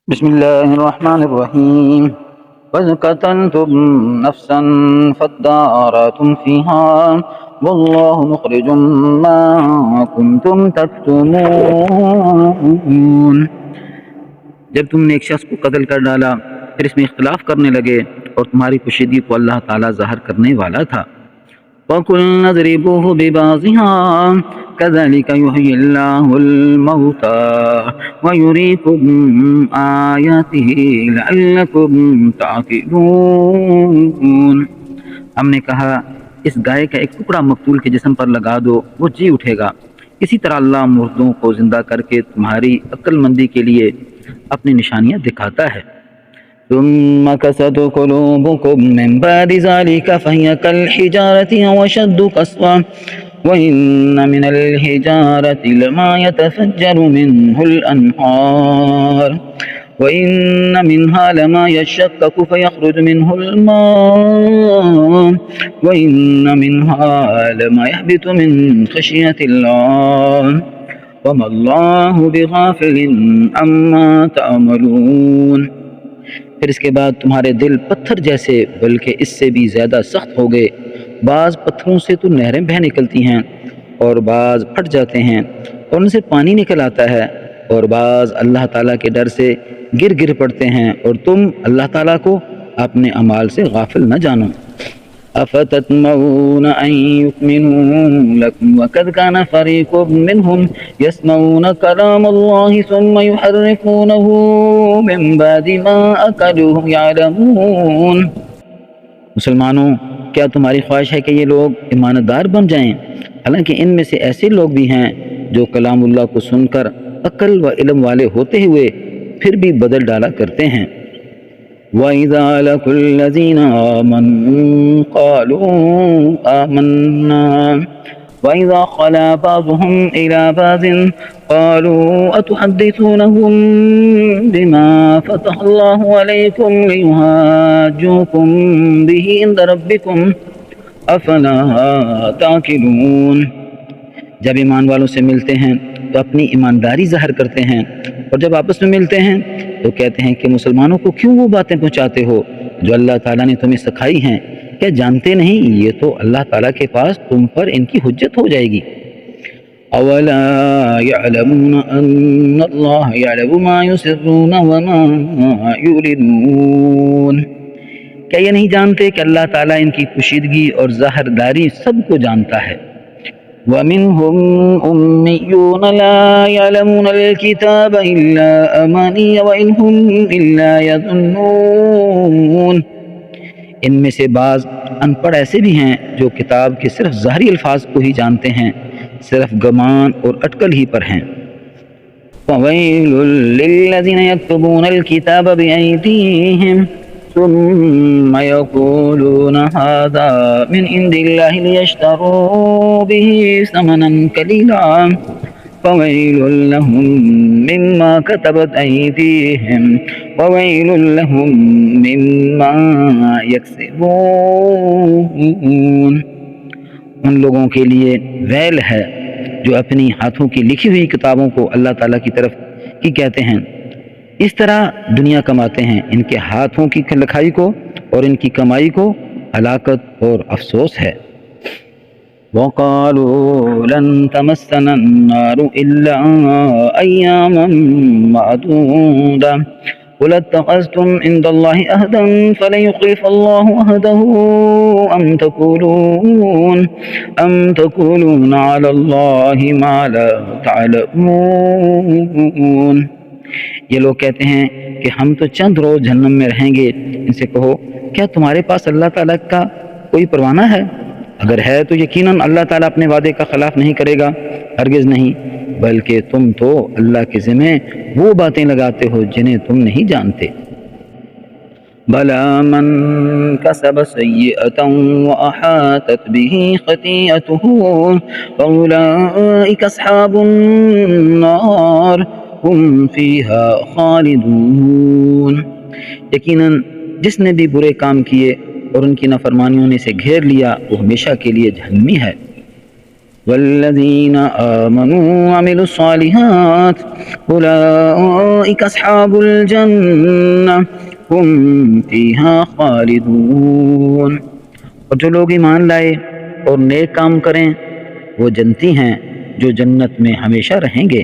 بسم الله الرحمن الرحيم وإذ قتلتم نفسا فادارأتم فيها والله مخرج ما كنتم تكتمون. جب تم نے ایک شخص کو قتل کر ڈالا پھر اس میں اختلاف کرنے لگے اور تمہاری کشیدگی کو اللہ تعالیٰ ظاہر کرنے والا تھا. وَقُلْنَا اضْرِبُوهُ بِبَعْضِهَا كَذَلِكَ يُحْيِي اللَّهُ الْمَوْتَى وَيُرِيكُمْ آيَاتِهِ لَعَلَّكُمْ تَعْقِلُونَ. ہم نے کہا اس گائے کا ایک ٹکڑا مقتول کے جسم پر لگا دو وہ جی اٹھے گا. اسی طرح اللہ مردوں کو زندہ کر کے تمہاری عقل مندی کے لیے اپنی نشانیاں دکھاتا ہے. ثم كست قلوبكم من بعد ذلك فهي كالحجارة أو أشد قسوة وإن من الحجارة لما يتفجر منه الأنهار وإن منها لما يشقق فيخرج منه الماء وإن منها لما يهبط من خشية الله وما الله بغافل عما تعملون. پھر اس کے بعد تمہارے دل پتھر جیسے بلکہ اس سے بھی زیادہ سخت ہو گئے. بعض پتھروں سے تو نہریں بہہ نکلتی ہیں اور بعض پھٹ جاتے ہیں اور ان سے پانی نکل آتا ہے اور بعض اللہ تعالیٰ کے ڈر سے گر پڑتے ہیں اور تم اللہ تعالیٰ کو اپنے اعمال سے غافل نہ جانو. أفتطمعون أن يؤمنوا لكم وقد كان فريق منهم يسمعون كلام الله ثم يحرفونه من بعد ما أكلوه يعلمون. مسلمانوں کیا تمہاری خواہش ہے کہ یہ لوگ ایماندار بن جائیں حالانکہ ان میں سے ایسے لوگ بھی ہیں جو کلام اللہ کو سن کر عقل و علم والے ہوتے ہوئے پھر بھی بدل ڈالا کرتے ہیں. وَإِذَا لَقُوا الَّذِينَ آمَنُوا قَالُوا آمَنَّا وَإِذَا خَلَا بَعْضُهُمْ إِلَى بَعْضٍ قَالُوا أَتُحَدِّثُونَهُم بِمَا فَتَحَ اللَّهُ عَلَيْكُمْ لِيُحَاجُّوكُم بِهِ عِندَ رَبِّكُمْ أَفَلَا تَعْقِلُونَ. جب ایمان والوں سے ملتے ہیں تو اپنی ایمانداری ظاہر کرتے ہیں اور جب آپس میں ملتے ہیں تو کہتے ہیں کہ مسلمانوں کو کیوں وہ باتیں پہنچاتے ہو جو اللہ تعالیٰ نے تمہیں سکھائی ہیں؟ کیا جانتے نہیں یہ تو اللہ تعالیٰ کے پاس تم پر ان کی حجت ہو جائے گی. اولا يعلمون ان اللہ يعلم ما يسرون وما يعلنون. کیا یہ نہیں جانتے کہ اللہ تعالیٰ ان کی پوشیدگی اور ظاہر داری سب کو جانتا ہے. وَمِنْهُمْ أُمِّيُّونَ لَا يَعْلَمُونَ الْكِتَابَ إِلَّا أَمَانِيَّ وَإِنْ هُمْ إِلَّا يَظُنُّونَ. ان میں سے بعض ان پڑھ ایسے بھی ہیں جو کتاب کے صرف ظاہری الفاظ کو ہی جانتے ہیں صرف گمان اور اٹکل ہی پر ہیں. فَوَيْلٌ لِّلَّذِينَ يَكْتُبُونَ الْكِتَابَ بِأَيْدِيهِمْ ثم يقولون هذا من عند الله ليشتروا به ثمنا قليلا فويل لهم مما كتبت أيديهم وويل لهم مما يكسبون. ان لوگوں کے لیے ویل ہے جو اپنی ہاتھوں کی لکھی ہوئی کتابوں کو اللہ تعالیٰ کی طرف کی کہتے ہیں اس طرح دنیا کماتے ہیں. ان کے ہاتھوں کی لکھائی کو اور ان کی کمائی کو ہلاکت اور افسوس ہے. وَقَالُوا لَن تَمَسَّنَا النَّارُ إِلَّا أَيَّامًا مَّعْدُودَةً قُلِ اتَّخَذْتُمْ عِندَ اللَّهِ عَهْدًا فَلَن يُخْلِفَ اللَّهُ عَهْدَهُ أَمْ تَقُولُونَ عَلَى اللَّهِ مَا لَا تَعْلَمُونَ. یہ لوگ کہتے ہیں کہ ہم تو چند روز جہنم میں رہیں گے. ان سے کہو کیا تمہارے پاس اللہ تعالیٰ کا کوئی پروانہ ہے؟ اگر ہے تو یقیناً اللہ تعالیٰ اپنے وعدے کا خلاف نہیں کرے گا. ہرگز نہیں بلکہ تم تو اللہ کے ذمہ وہ باتیں لگاتے ہو جنہیں تم نہیں جانتے. بَلَى مَنْ كَسَبَ سَيِّئَةً وَأَحَاطَتْ بِهِ خَطِيئَتُهُ فَأُولَئِكَ أَصْحَابُ النَّارِ ہم فیہا خالدون. یقیناً جس نے بھی برے کام کیے اور ان کی نافرمانیوں نے اسے گھیر لیا وہ ہمیشہ کے لیے جہنمی ہے. والذین آمنوا وعملوا الصالحات اولئک اصحاب الجنہ ہم فیہا خالدون۔ اور جو لوگ ایمان لائے اور نیک کام کریں وہ جنتی ہیں جو جنت میں ہمیشہ رہیں گے۔